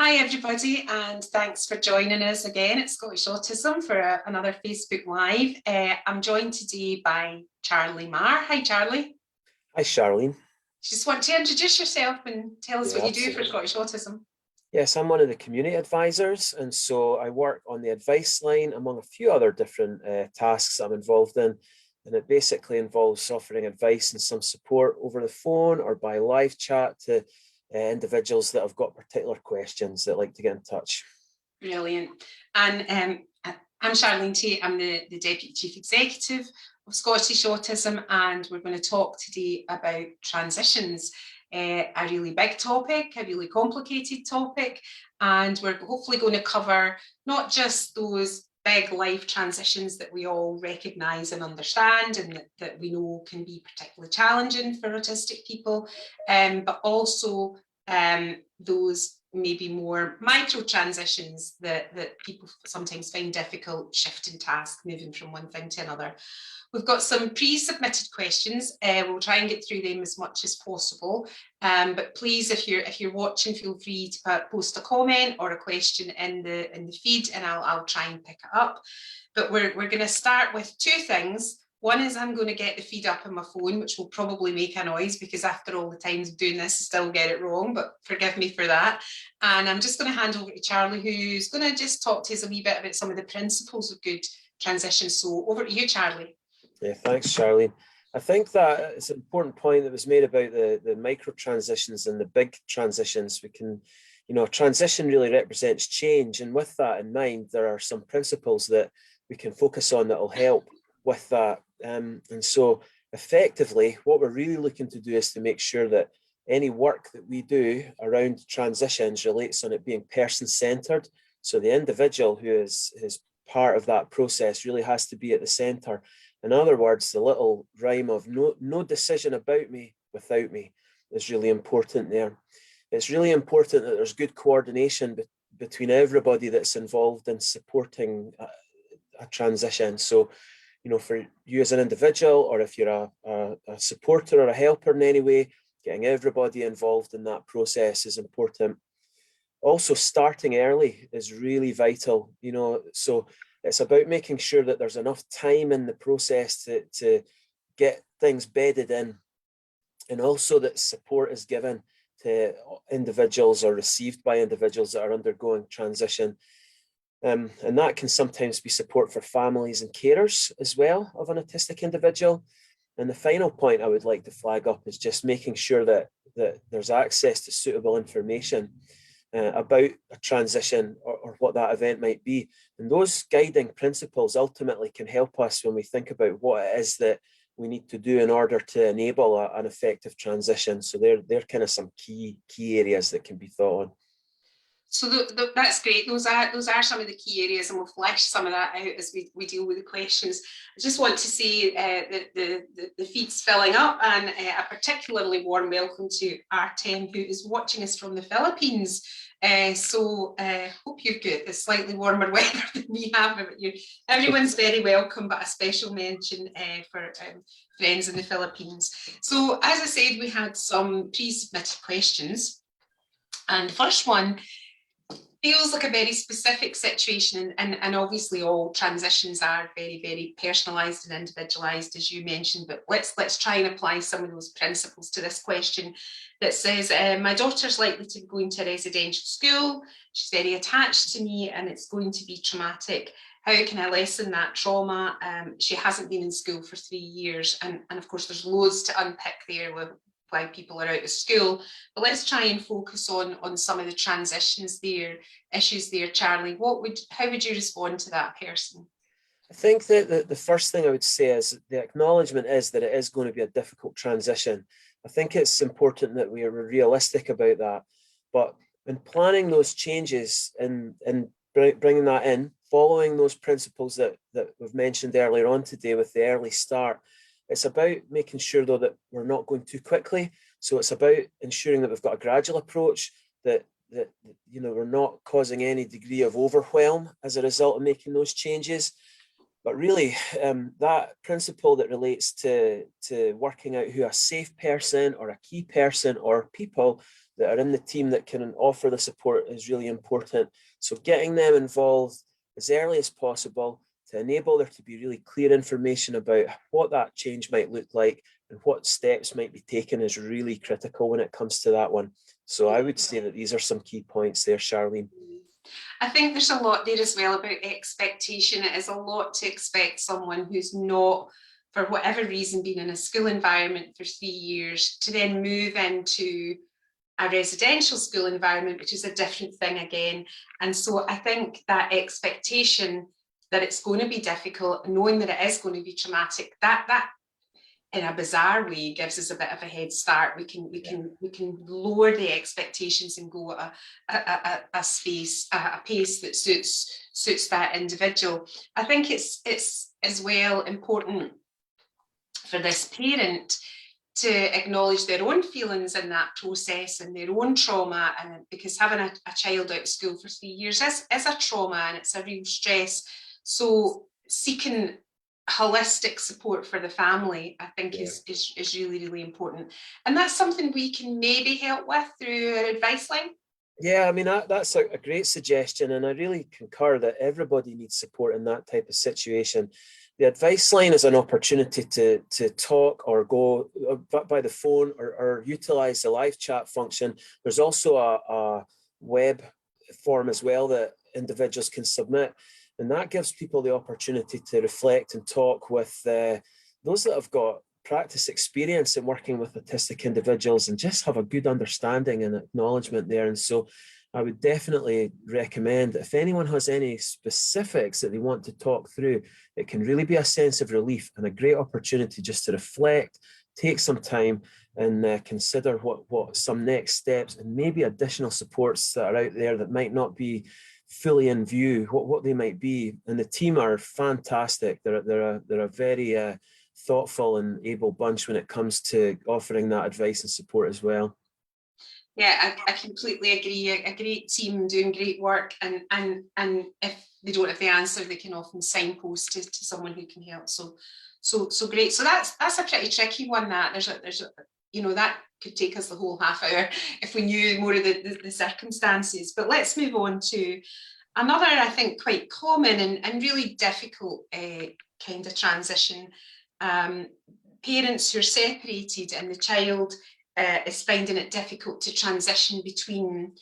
Hi everybody, and thanks for joining us again at Scottish Autism for another Facebook Live. I'm joined today by Charlie Marr. Hi Charlie. Hi Charlene. Just want to introduce yourself and tell us what you do for Scottish Autism. Yes, I'm one of the community advisors, and so I work on the advice line among a few other different tasks I'm involved in. And it basically involves offering advice and some support over the phone or by live chat to individuals that have got particular questions that like to get in touch. Brilliant. And I'm Charlene Tate. I'm the Deputy Chief Executive of Scottish Autism, and we're going to talk today about transitions. A really big topic, a really complicated topic, and we're hopefully going to cover not just those big life transitions that we all recognise and understand and that we know can be particularly challenging for autistic people, but also those maybe more micro transitions that people sometimes find difficult, shifting tasks, moving from one thing to another. We've got some pre-submitted questions. We'll try and get through them as much as possible. But please, if you're watching, feel free to post a comment or a question in the feed, and I'll try and pick it up. But we're going to start with two things. One is I'm going to get the feed up on my phone, which will probably make a noise because after all the times of doing this, I still get it wrong, but forgive me for that. And I'm just going to hand over to Charlie, who's going to just talk to us a wee bit about some of the principles of good transition. So over to you, Charlie. Yeah, thanks, Charlene. I think that it's an important point that was made about the micro transitions and the big transitions. We can, transition really represents change. And with that in mind, there are some principles that we can focus on that will help with that. And so effectively, what we're really looking to do is to make sure that any work that we do around transitions relates on it being person-centered. So the individual who is part of that process really has to be at the center. In other words, the little rhyme of no decision about me without me is really important there. It's really important that there's good coordination between everybody that's involved in supporting a transition. So, for you as an individual, or if you're a supporter or a helper in any way, getting everybody involved in that process is important. Also, starting early is really vital, so it's about making sure that there's enough time in the process to get things bedded in, and also that support is given to individuals or received by individuals that are undergoing transition. And that can sometimes be support for families and carers as well of an autistic individual. And the final point I would like to flag up is just making sure that there's access to suitable information about a transition or what that event might be. And those guiding principles ultimately can help us when we think about what it is that we need to do in order to enable an effective transition. So they're kind of some key areas that can be thought on. So that's great. Those are some of the key areas, and we'll flesh some of that out as we deal with the questions. I just want to say that the feed's filling up, and a particularly warm welcome to Artem, who is watching us from the Philippines. So hope you've got the slightly warmer weather than we have. Everyone's very welcome, but a special mention for friends in the Philippines. So as I said, we had some pre-submitted questions, and the first one feels like a very specific situation, and obviously all transitions are very, very personalised and individualised, as you mentioned, but let's try and apply some of those principles to this question that says, my daughter's likely to be going to a residential school, she's very attached to me and it's going to be traumatic. How can I lessen that trauma? She hasn't been in school for 3 years, and of course there's loads to unpick there with why people are out of school, but let's try and focus on some of the transitions there, issues there. Charlie, how would you respond to that person? I think that the first thing I would say is the acknowledgement is that it is going to be a difficult transition. I think it's important that we are realistic about that, but in planning those changes and bringing that in, following those principles that we've mentioned earlier on today with the early start, it's about making sure, though, that we're not going too quickly. So it's about ensuring that we've got a gradual approach, that we're not causing any degree of overwhelm as a result of making those changes. But really, that principle that relates to working out who a safe person or a key person or people that are in the team that can offer the support is really important. So getting them involved as early as possible to enable there to be really clear information about what that change might look like and what steps might be taken is really critical when it comes to that one. So I would say that these are some key points there, Charlene. I think there's a lot there as well about expectation. It is a lot to expect someone who's not, for whatever reason, been in a school environment for 3 years to then move into a residential school environment, which is a different thing again. And so I think that expectation that it's going to be difficult, knowing that it is going to be traumatic, that in a bizarre way gives us a bit of a head start. We can lower the expectations and go at a pace that suits that individual. I think it's as well important for this parent to acknowledge their own feelings in that process and their own trauma, and because having a child out of school for 3 years is a trauma and it's a real stress. So seeking holistic support for the family, I think, is really, really important. And that's something we can maybe help with through our advice line. Yeah, I mean, that's a great suggestion. And I really concur that everybody needs support in that type of situation. The advice line is an opportunity to talk or go by the phone or utilize the live chat function. There's also a web form as well that individuals can submit. And that gives people the opportunity to reflect and talk with those that have got practice experience in working with autistic individuals and just have a good understanding and acknowledgement there. And so I would definitely recommend that if anyone has any specifics that they want to talk through, it can really be a sense of relief and a great opportunity just to reflect, take some time and consider what some next steps and maybe additional supports that are out there that might not be fully in view, what they might be. And the team are fantastic. They're a very thoughtful and able bunch when it comes to offering that advice and support as well. Yeah, I completely agree. A great team doing great work, and if they don't have the answer, they can often signpost to someone who can help. So great. So that's a pretty tricky one. That there's a that could take us the whole half hour if we knew more of the circumstances. But let's move on to another, I think, quite common and really difficult kind of transition. Parents who are separated and the child is finding it difficult to transition between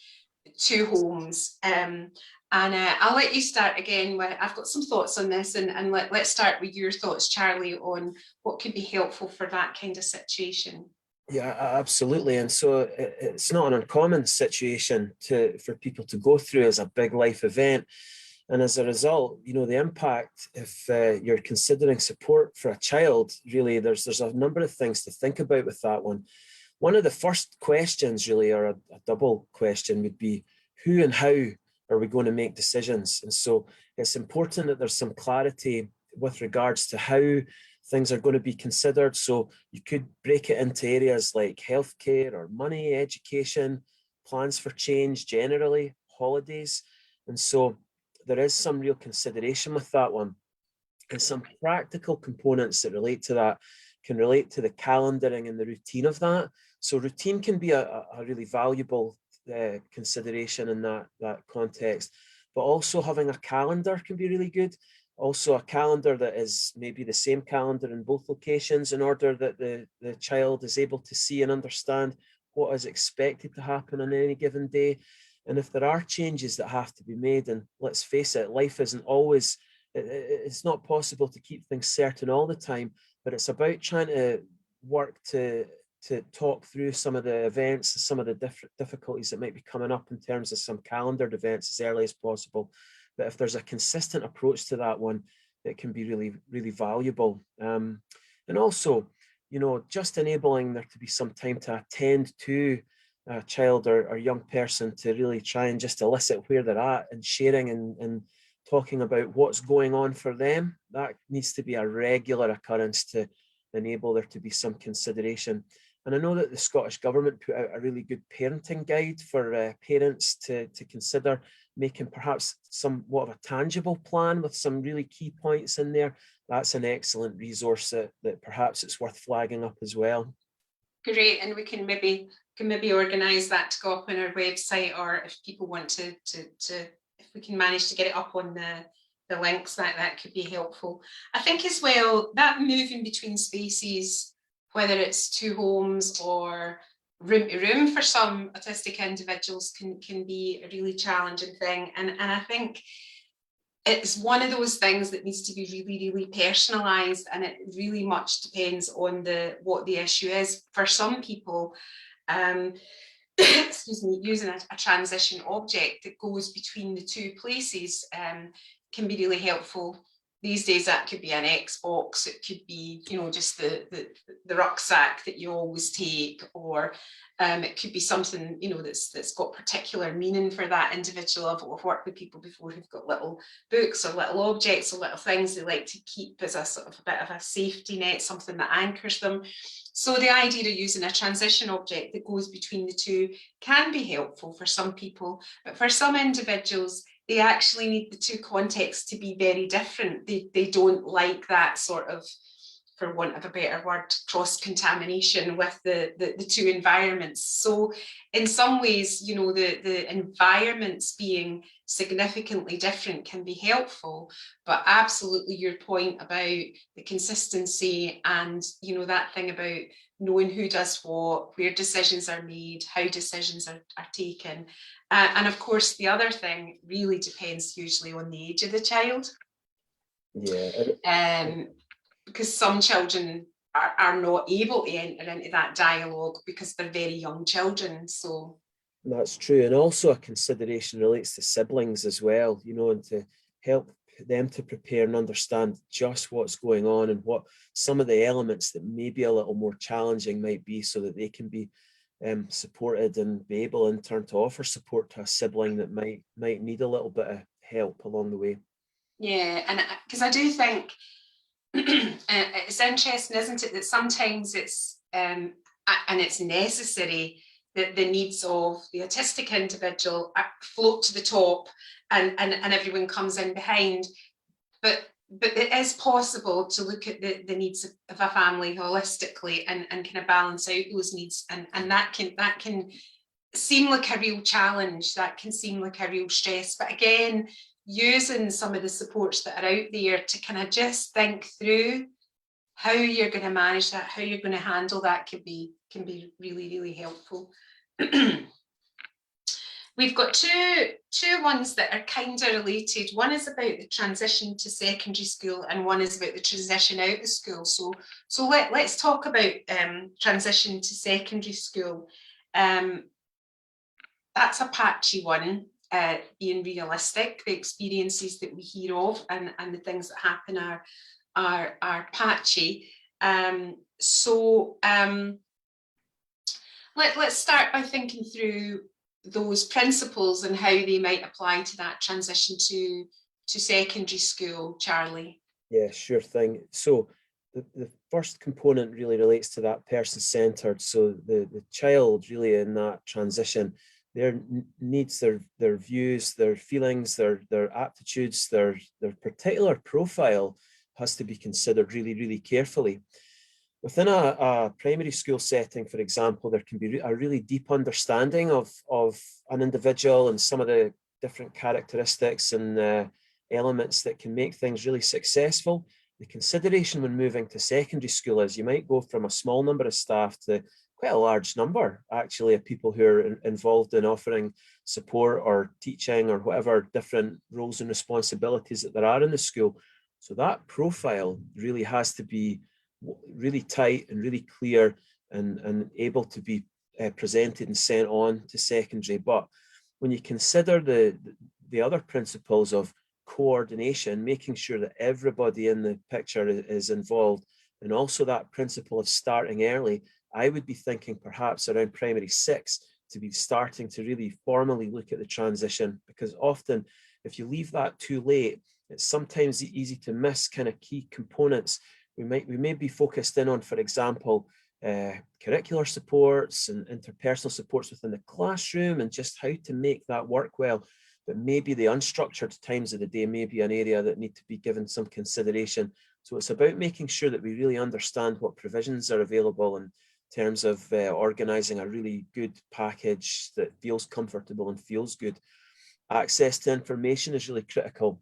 two homes. I'll let you start again. I've got some thoughts on this, and let's start with your thoughts, Charlie, on what could be helpful for that kind of situation. Yeah, absolutely. And so it's not an uncommon situation for people to go through as a big life event. And as a result, the impact, if you're considering support for a child, really, there's a number of things to think about with that one. One of the first questions, really, or a double question, would be who and how are we going to make decisions? And so it's important that there's some clarity with regards to how things are going to be considered. So you could break it into areas like healthcare or money, education, plans for change generally, holidays. And so there is some real consideration with that one. And some practical components that relate to that can relate to the calendaring and the routine of that. So routine can be a really valuable consideration in that context, but also having a calendar can be really good. Also a calendar that is maybe the same calendar in both locations in order that the child is able to see and understand what is expected to happen on any given day. And if there are changes that have to be made, and let's face it, life isn't always, it's not possible to keep things certain all the time, but it's about trying to work to talk through some of the events, some of the different difficulties that might be coming up in terms of some calendared events as early as possible. But if there's a consistent approach to that one, it can be really, really valuable. And also, just enabling there to be some time to attend to a child or young person to really try and just elicit where they're at and sharing and talking about what's going on for them. That needs to be a regular occurrence to enable there to be some consideration. And I know that the Scottish Government put out a really good parenting guide for parents to consider making perhaps somewhat of a tangible plan with some really key points in there. That's an excellent resource that perhaps it's worth flagging up as well. Great, and we can maybe can maybe organise that to go up on our website, or if people want to if we can manage to get it up on the links, that could be helpful. I think as well that moving between spaces, whether it's two homes or room to room for some autistic individuals, can be a really challenging thing, and I think it's one of those things that needs to be really, really personalised, and it really much depends on what the issue is. For some people, excuse me, using a transition object that goes between the two places can be really helpful. These days, that could be an Xbox, it could be, you know, just the rucksack that you always take, or it could be something, you know, that's got particular meaning for that individual. I've worked with people before who've got little books or little objects or little things they like to keep as a sort of a bit of a safety net, something that anchors them. So the idea of using a transition object that goes between the two can be helpful for some people, but for some individuals, they actually need the two contexts to be very different. They don't like that sort of, for want of a better word, cross-contamination with the two environments. So in some ways, you know, the environments being significantly different can be helpful, but absolutely your point about the consistency and, you know, that thing about knowing who does what, where decisions are made, how decisions are taken. And of course, the other thing really depends hugely on the age of the child. Yeah. Because some children are not able to enter into that dialogue because they're very young children. So that's true. And also a consideration relates to siblings as well, you know, and to help them to prepare and understand just what's going on and what some of the elements that may be a little more challenging might be, so that they can be supported and be able in turn to offer support to a sibling that might need a little bit of help along the way. Yeah, and because I do think it's interesting, isn't it, that sometimes it's and it's necessary that the needs of the autistic individual float to the top, and everyone comes in behind, but it is possible to look at the needs of a family holistically and kind of balance out those needs, and that can seem like a real challenge, that can seem like a real stress, but again, using some of the supports that are out there to kind of just think through how you're going to manage that, how you're going to handle that, can be really, really helpful. We've got two ones that are kind of related. One is about the transition to secondary school, and one is about the transition out of school. So let's talk about transition to secondary school. That's a patchy one. Being realistic, the experiences that we hear of and the things that happen are patchy. Let's start by thinking through those principles and how they might apply to that transition to secondary school, Charlie. Yeah, sure thing. So the first component really relates to that person-centered. So the child really in that transition, their needs, their views, their feelings, their aptitudes, their particular profile has to be considered really, really carefully. Within a primary school setting, for example, there can be a really deep understanding of an individual and some of the different characteristics and elements that can make things really successful. The consideration when moving to secondary school is you might go from a small number of staff to quite a large number, actually, of people who are involved in offering support or teaching or whatever different roles and responsibilities that there are in the school. So that profile really has to be really tight and really clear and able to be presented and sent on to secondary. But when you consider the other principles of coordination, making sure that everybody in the picture is involved, and also that principle of starting early, I would be thinking perhaps around primary 6 to be starting to really formally look at the transition, because often if you leave that too late, it's sometimes easy to miss kind of key components. We may be focused in on, for example, curricular supports and interpersonal supports within the classroom and just how to make that work well. But maybe the unstructured times of the day may be an area that need to be given some consideration. So it's about making sure that we really understand what provisions are available and terms of organising a really good package that feels comfortable and feels good. Access to information is really critical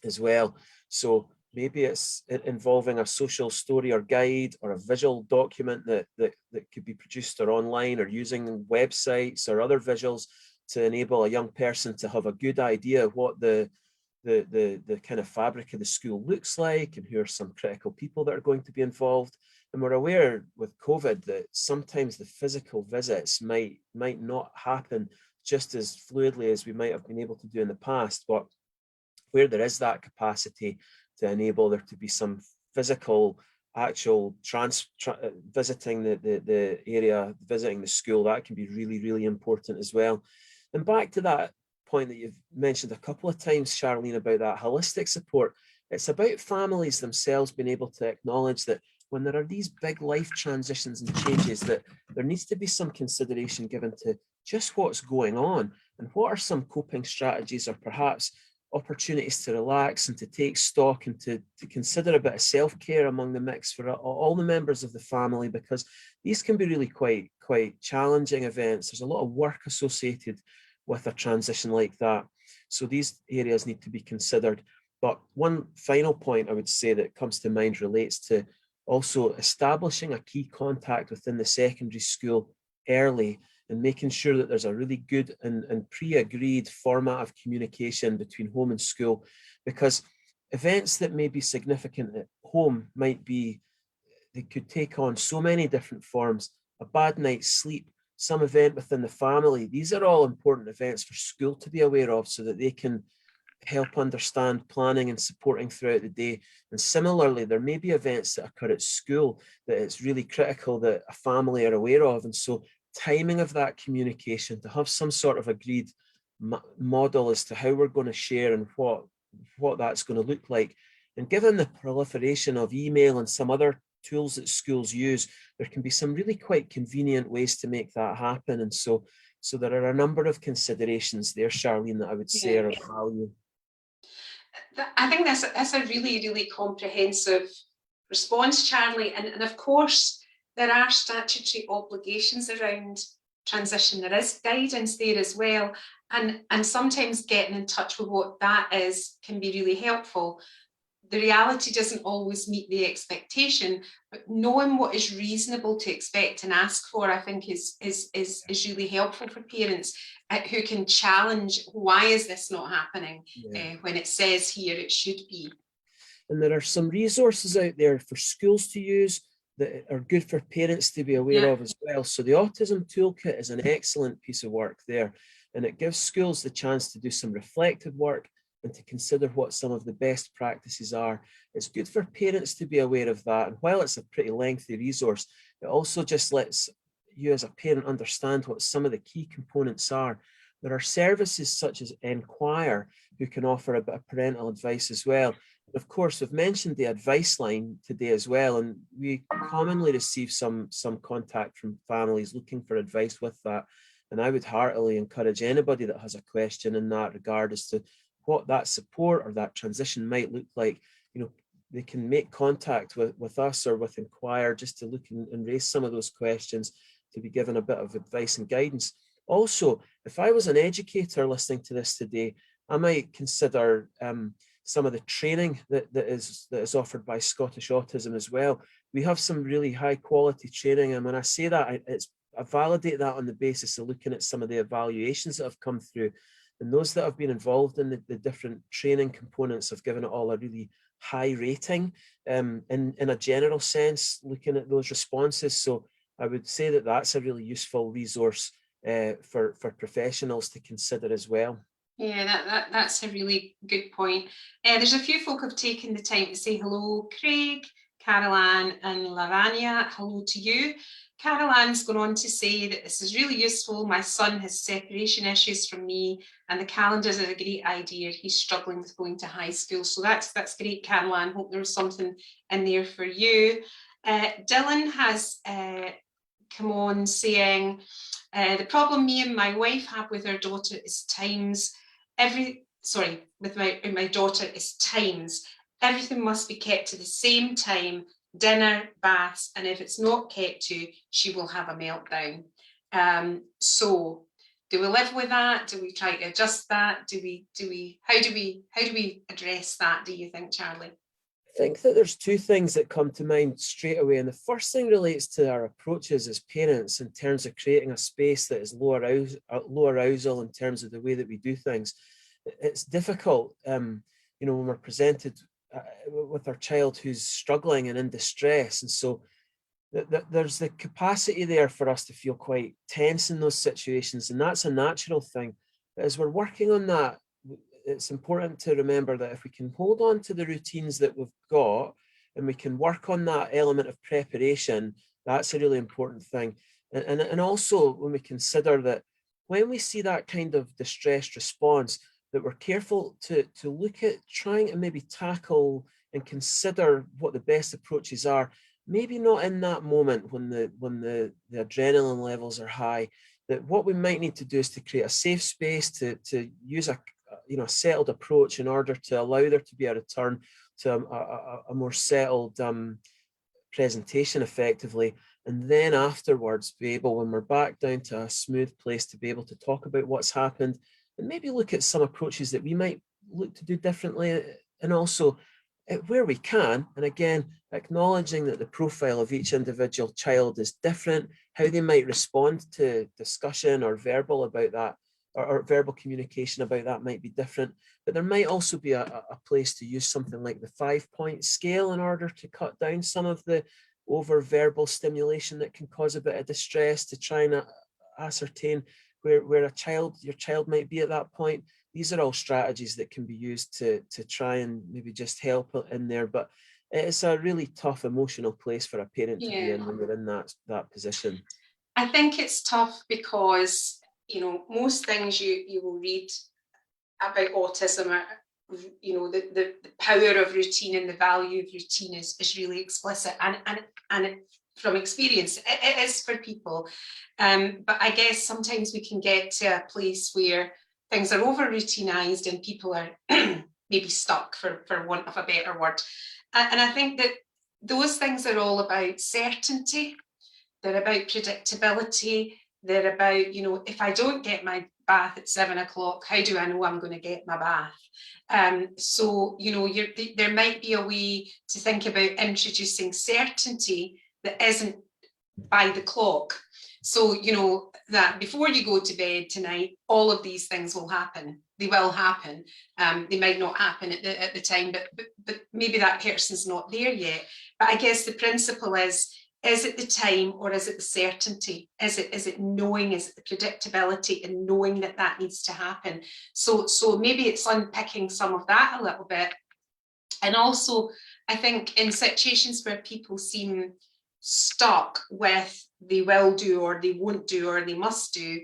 as well. So maybe it's involving a social story or guide or a visual document that could be produced or online, or using websites or other visuals to enable a young person to have a good idea of what the kind of fabric of the school looks like, and who are some critical people that are going to be involved. And we're aware with COVID that sometimes the physical visits might not happen just as fluidly as we might have been able to do in the past, but where there is that capacity to enable there to be some physical actual visiting the area, visiting the school, that can be really, really important as well. And back to that point that you've mentioned a couple of times, Charlene, about that holistic support, it's about families themselves being able to acknowledge that when there are these big life transitions and changes, that there needs to be some consideration given to just what's going on, and what are some coping strategies, or perhaps opportunities to relax and to take stock, and to consider a bit of self-care among the mix for all the members of the family, because these can be really quite challenging events. There's a lot of work associated with a transition like that. So these areas need to be considered. But one final point I would say that comes to mind relates to also establishing a key contact within the secondary school early, and making sure that there's a really good and pre-agreed format of communication between home and school, because events that may be significant at home they could take on so many different forms. A bad night's sleep, some event within the family, these are all important events for school to be aware of, so that they can help understand planning and supporting throughout the day. And similarly, there may be events that occur at school that it's really critical that a family are aware of. And so timing of that communication, to have some sort of agreed model as to how we're going to share and what that's going to look like. And given the proliferation of email and some other tools that schools use, there can be some really quite convenient ways to make that happen. And so there are a number of considerations there, Charlene, that I would say are of value. I think that's a really, really comprehensive response, Charlie. And of course, there are statutory obligations around transition. There is guidance there as well. And sometimes getting in touch with what that is can be really helpful. The reality doesn't always meet the expectation, but knowing what is reasonable to expect and ask for, I think is really helpful for parents who can challenge, why is this not happening when it says here it should be. And there are some resources out there for schools to use that are good for parents to be aware of as well. So the Autism Toolkit is an excellent piece of work there, and it gives schools the chance to do some reflective work and to consider what some of the best practices are. It's good for parents to be aware of that. And while it's a pretty lengthy resource, it also just lets you as a parent understand what some of the key components are. There are services such as Enquire who can offer a bit of parental advice as well. And of course, we've mentioned the advice line today as well, and we commonly receive some contact from families looking for advice with that. And I would heartily encourage anybody that has a question in that regard as to what that support or that transition might look like. They can make contact with us or with Enquire just to look and raise some of those questions, to be given a bit of advice and guidance. Also, if I was an educator listening to this today, I might consider some of the training that is offered by Scottish Autism as well. We have some really high quality training, and when I say that, I validate that on the basis of looking at some of the evaluations that have come through. And those that have been involved in the different training components have given it all a really high rating in a general sense, looking at those responses. So I would say that that's a really useful resource for professionals to consider as well. Yeah, that's a really good point. There's a few folk who've taken the time to say hello. Craig, Caroline and Lavanya, hello to you. Caroline's gone on to say that this is really useful. My son has separation issues from me, and the calendars are a great idea. He's struggling with going to high school. So that's great, Caroline. Hope there was something in there for you. Dylan has come on saying, the problem me and my wife have with our daughter is with my daughter is times. Everything must be kept to the same time. dinner, baths, and if it's not kept to, she will have a meltdown. So do we live with that? Do we try to adjust that? How do we address that, do you think, Charlie? I think that there's two things that come to mind straight away. And the first thing relates to our approaches as parents in terms of creating a space that is low arousal in terms of the way that we do things. It's difficult, when we're presented with our child who's struggling and in distress. And so there's the capacity there for us to feel quite tense in those situations. And that's a natural thing. But as we're working on that, it's important to remember that if we can hold on to the routines that we've got and we can work on that element of preparation, that's a really important thing. And also when we consider that when we see that kind of distressed response, that we're careful to look at trying to maybe tackle and consider what the best approaches are, maybe not in that moment when the adrenaline levels are high, that what we might need to do is to create a safe space, to use a settled approach in order to allow there to be a return to a more settled presentation effectively. And then afterwards be able, when we're back down to a smooth place, to be able to talk about what's happened and maybe look at some approaches that we might look to do differently. And also where we can, and again, acknowledging that the profile of each individual child is different, how they might respond to discussion or verbal about that, or verbal communication about that might be different. But there might also be a place to use something like the 5-point scale in order to cut down some of the over verbal stimulation that can cause a bit of distress, to try and ascertain where your child might be at that point. These are all strategies that can be used to try and maybe just help in there. But it's a really tough emotional place for a parent to be in when you're in that position. I think it's tough because most things you will read about autism are, the power of routine and the value of routine is really explicit, and from experience it is for people, but I guess sometimes we can get to a place where things are over routinized and people are maybe stuck, for want of a better word, and I think that those things are all about certainty. They're about predictability. They're about, if I don't get my bath at 7 o'clock, how do I know I'm going to get my bath? So, there might be a way to think about introducing certainty that isn't by the clock. So, that before you go to bed tonight, all of these things will happen. They will happen. They might not happen at the time, but maybe that person's not there yet. But I guess the principle is it the time or is it the certainty? Is it knowing, is it the predictability and knowing that needs to happen? So maybe it's unpicking some of that a little bit. And also, I think in situations where people seem stuck with they will do or they won't do or they must do,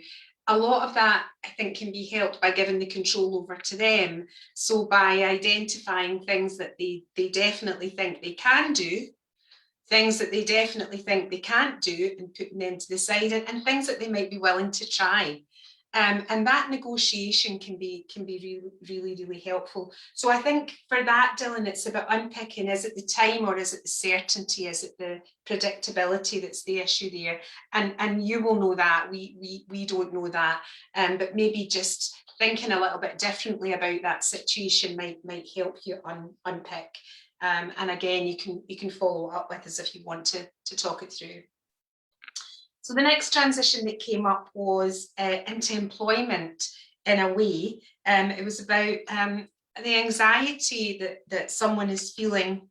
a lot of that I think can be helped by giving the control over to them. So by identifying things that they definitely think they can do, things that they definitely think they can't do and putting them to the side, and things that they might be willing to try. And that negotiation can be really, really helpful. So I think for that, Dylan, it's about unpicking, is it the time or is it the certainty? Is it the predictability that's the issue there? And you will know that, we don't know that, but maybe just thinking a little bit differently about that situation might help you unpick. And again, you can follow up with us if you want to talk it through. So the next transition that came up was into employment in a way. It was about the anxiety that someone is feeling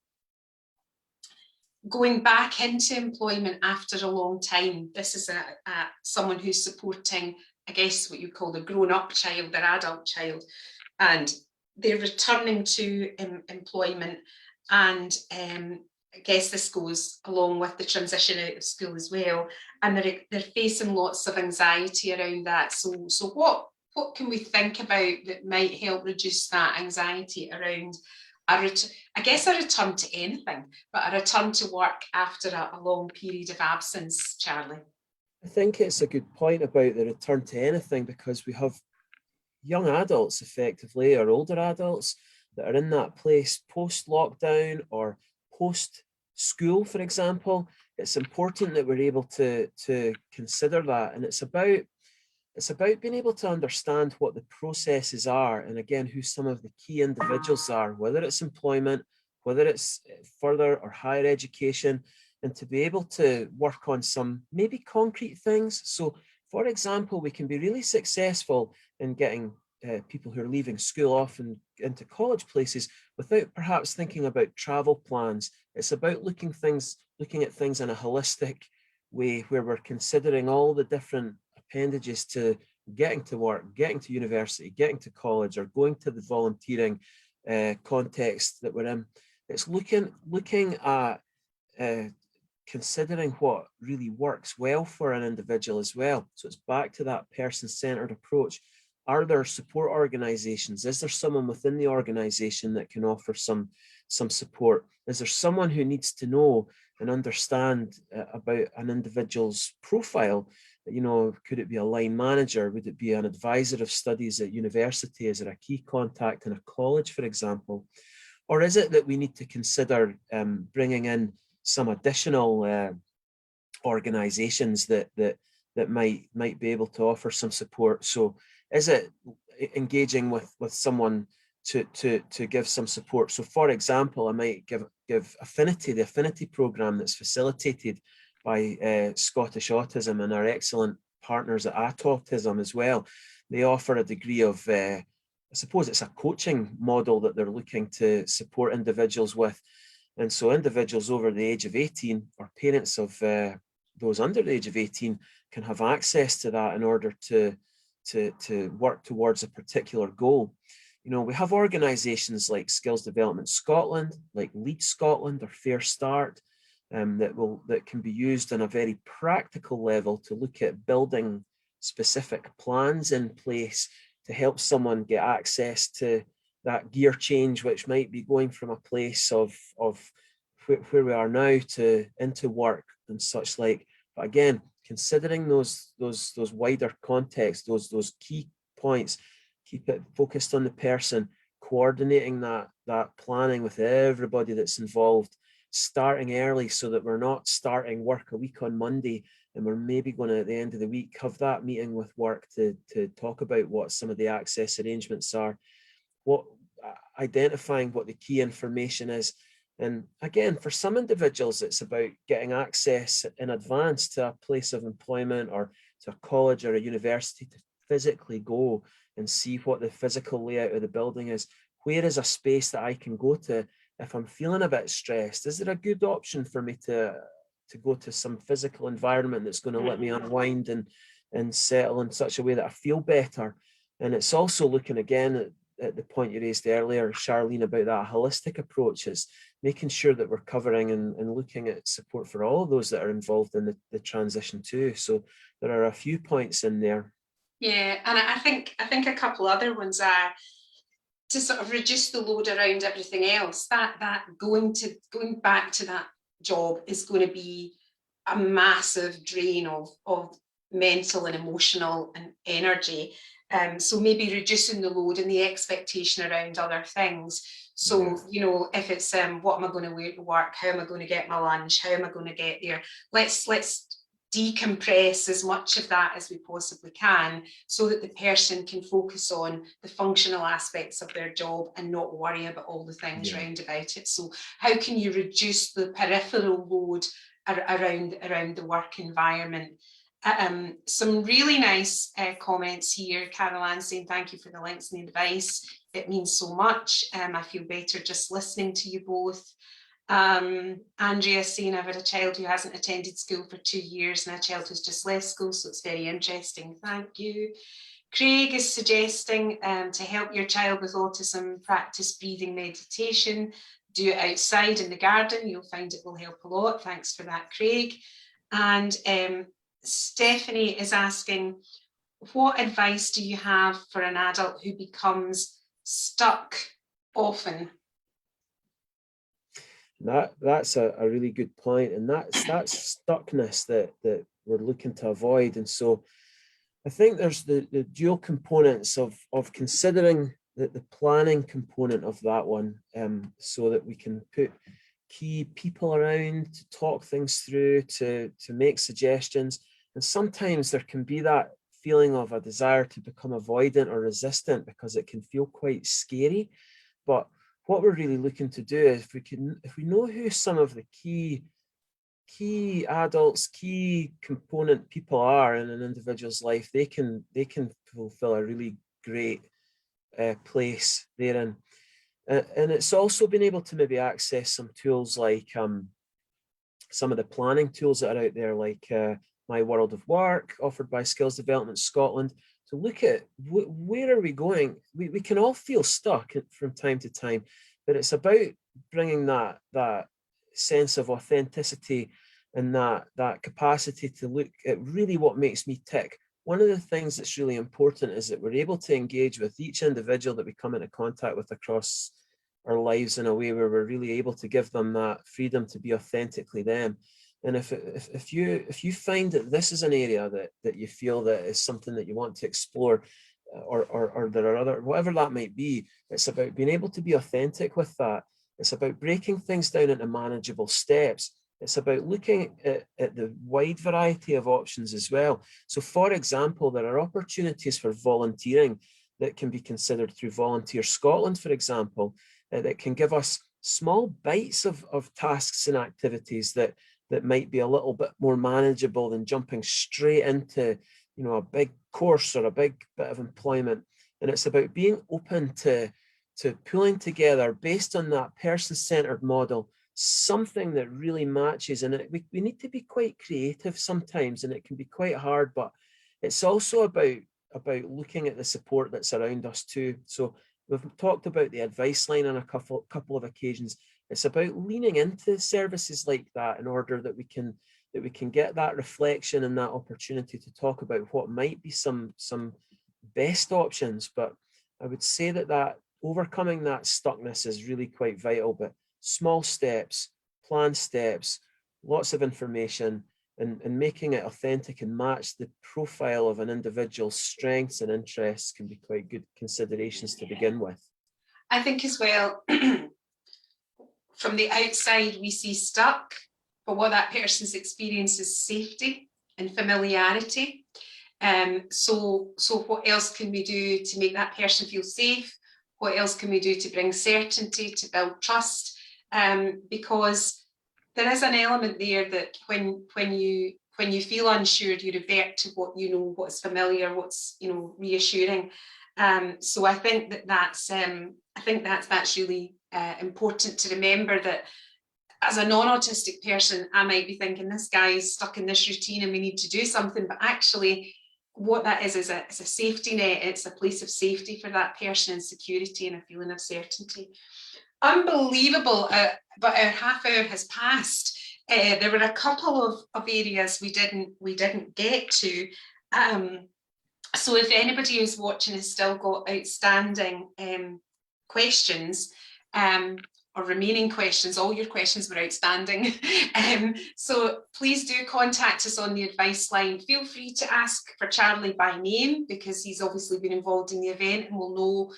going back into employment after a long time. This is someone who's supporting, I guess, what you call the grown-up child, their adult child, and they're returning to employment. And I guess this goes along with the transition out of school as well, and they're facing lots of anxiety around that. So what can we think about that might help reduce that anxiety around I guess a return to anything, but a return to work after a long period of absence, Charlie? I think it's a good point about the return to anything, because we have young adults effectively, or older adults, that are in that place post-lockdown or post school, for example, it's important that we're able to consider that. And it's about being able to understand what the processes are, and again, who some of the key individuals are, whether it's employment, whether it's further or higher education, and to be able to work on some maybe concrete things. So, for example, we can be really successful in getting people who are leaving school off and into college places without perhaps thinking about travel plans. It's about looking at things in a holistic way, where we're considering all the different appendages to getting to work, getting to university, getting to college, or going to the volunteering context that we're in. It's looking at considering what really works well for an individual as well. So it's back to that person-centered approach. Are there support organizations? Is there someone within the organization that can offer some support? Is there someone who needs to know and understand about an individual's profile? You know, could it be a line manager? Would it be an advisor of studies at university? Is it a key contact in a college, for example? Or is it that we need to consider bringing in some additional organizations that might be able to offer some support? So is it engaging with someone to give some support? So for example, I might give Affinity, the Affinity program that's facilitated by Scottish Autism and our excellent partners at Autism as well. They offer a degree of, I suppose it's a coaching model that they're looking to support individuals with. And so individuals over the age of 18 or parents of those under the age of 18 can have access to that in order to work towards a particular goal. You know, we have organisations like Skills Development Scotland, like Lead Scotland or Fair Start, that can be used on a very practical level to look at building specific plans in place to help someone get access to that gear change, which might be going from a place of where we are now to into work and such like. But again, considering those wider contexts, those key points, keep it focused on the person, coordinating that planning with everybody that's involved, starting early so that we're not starting work a week on Monday and we're maybe going to, at the end of the week, have that meeting with work to talk about what some of the access arrangements are, identifying what the key information is. And again, for some individuals, it's about getting access in advance to a place of employment or to a college or a university to physically go and see what the physical layout of the building is. Where is a space that I can go to if I'm feeling a bit stressed? Is there a good option for me to go to some physical environment that's going to let me unwind and settle in such a way that I feel better? And it's also looking again at the point you raised earlier, Charlene, about that holistic approach, is making sure that we're covering and looking at support for all of those that are involved in the transition too. So there are a few points in there. Yeah, and I think a couple other ones are to sort of reduce the load around everything else. That going back to that job is going to be a massive drain of mental and emotional and energy. So maybe reducing the load and the expectation around other things. So, you know, if it's what am I going to wear to work? How am I going to get my lunch? How am I going to get there? Let's decompress as much of that as we possibly can so that the person can focus on the functional aspects of their job and not worry about all the things round about it. So how can you reduce the peripheral load around the work environment? Some really nice comments here. Carol Ann saying thank you for the links and the advice. It means so much. I feel better just listening to you both. Andrea saying I've had a child who hasn't attended school for 2 years and a child who's just left school, so it's very interesting. Thank you. Craig is suggesting to help your child with autism, practice breathing meditation. Do it outside in the garden. You'll find it will help a lot. Thanks for that, Craig. And Stephanie is asking, what advice do you have for an adult who becomes stuck often? That's a really good point, and that's stuckness that we're looking to avoid. And so I think there's the dual components of considering the planning component of that one, so that we can put key people around to talk things through, to make suggestions. And sometimes there can be that feeling of a desire to become avoidant or resistant because it can feel quite scary. But what we're really looking to do is if we know who some of the key adults, key component people are in an individual's life, they can fulfill a really great place therein. And it's also been able to maybe access some tools like some of the planning tools that are out there, like My World of Work, offered by Skills Development Scotland, to look at where are we going. We can all feel stuck from time to time, but it's about bringing that sense of authenticity and that capacity to look at really what makes me tick. One of the things that's really important is that we're able to engage with each individual that we come into contact with across our lives in a way where we're really able to give them that freedom to be authentically them. And if you find that this is an area that you feel that is something that you want to explore, or there are other, whatever that might be, it's about being able to be authentic with that. It's about breaking things down into manageable steps. It's about looking at the wide variety of options as well. So for example, there are opportunities for volunteering that can be considered through Volunteer Scotland, for example, that can give us small bites of tasks and activities that might be a little bit more manageable than jumping straight into, you know, a big course or a big bit of employment. And it's about being open to pulling together, based on that person-centered model, something that really matches. And we need to be quite creative sometimes, and it can be quite hard, but it's also about looking at the support that's around us too. So we've talked about the advice line on a couple of occasions. It's about leaning into services like that in order that we can get that reflection and that opportunity to talk about what might be some best options. But I would say that overcoming that stuckness is really quite vital. But small steps, planned steps, lots of information, and making it authentic and match the profile of an individual's strengths and interests can be quite good considerations to begin with. I think as well, from the outside, we see stuck, but what that person's experience is safety and familiarity. So what else can we do to make that person feel safe? What else can we do to bring certainty, to build trust? Because there is an element there that when you feel unsure, you revert to what you know, what's familiar, what's, you know, reassuring. So I think that's really important to remember, that as a non-autistic person, I might be thinking this guy is stuck in this routine and we need to do something, but actually what that is a safety net. It's a place of safety for that person, and security and a feeling of certainty. Unbelievable, but our half hour has passed. There were a couple of areas we didn't get to. So if anybody who's watching has still got outstanding questions, or remaining questions, all your questions were outstanding. So please do contact us on the advice line. Feel free to ask for Charlie by name, because he's obviously been involved in the event and will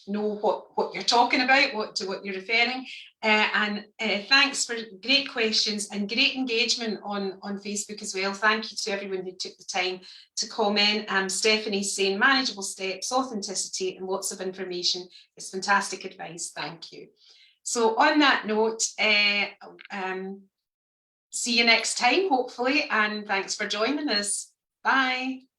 know what you're talking about, to what you're referring. And thanks for great questions and great engagement on Facebook as well. Thank you to everyone who took the time to comment. Stephanie's saying manageable steps, authenticity, and lots of information. It's fantastic advice. Thank you. So on that note, see you next time, hopefully, and thanks for joining us. Bye.